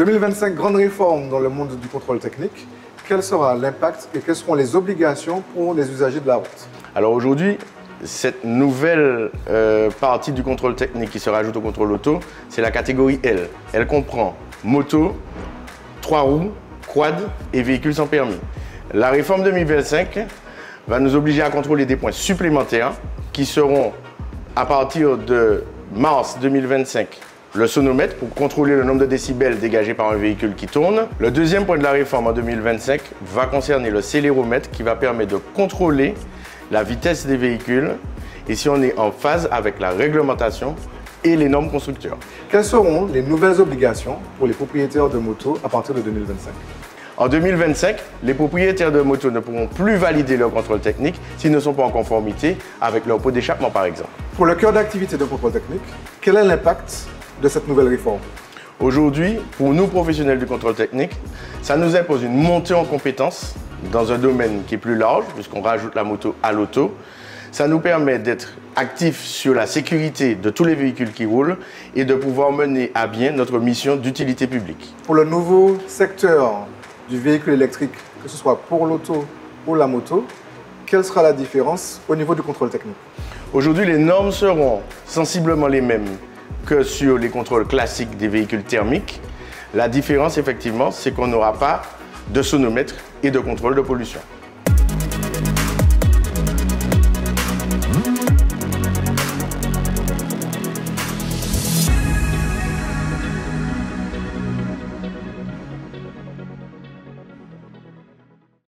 2025, grande réforme dans le monde du contrôle technique. Quel sera l'impact et quelles seront les obligations pour les usagers de la route? Alors aujourd'hui, cette nouvelle partie du contrôle technique qui se rajoute au contrôle auto, c'est la catégorie L. Elle comprend moto, 3 roues, quad et véhicules sans permis. La réforme 2025 va nous obliger à contrôler des points supplémentaires qui seront, à partir de mars 2025, le sonomètre pour contrôler le nombre de décibels dégagés par un véhicule qui tourne. Le deuxième point de la réforme en 2025 va concerner le céléromètre qui va permettre de contrôler la vitesse des véhicules et si on est en phase avec la réglementation et les normes constructeurs. Quelles seront les nouvelles obligations pour les propriétaires de motos à partir de 2025? En 2025, les propriétaires de motos ne pourront plus valider leur contrôle technique s'ils ne sont pas en conformité avec leur pot d'échappement par exemple. Pour le cœur d'activité de contrôle technique, quel est l'impact de cette nouvelle réforme? Aujourd'hui, pour nous professionnels du contrôle technique, ça nous impose une montée en compétences dans un domaine qui est plus large, puisqu'on rajoute la moto à l'auto. Ça nous permet d'être actifs sur la sécurité de tous les véhicules qui roulent et de pouvoir mener à bien notre mission d'utilité publique. Pour le nouveau secteur du véhicule électrique, que ce soit pour l'auto ou la moto, quelle sera la différence au niveau du contrôle technique? Aujourd'hui, les normes seront sensiblement les mêmes que sur les contrôles classiques des véhicules thermiques. La différence, effectivement, c'est qu'on n'aura pas de sonomètre et de contrôle de pollution.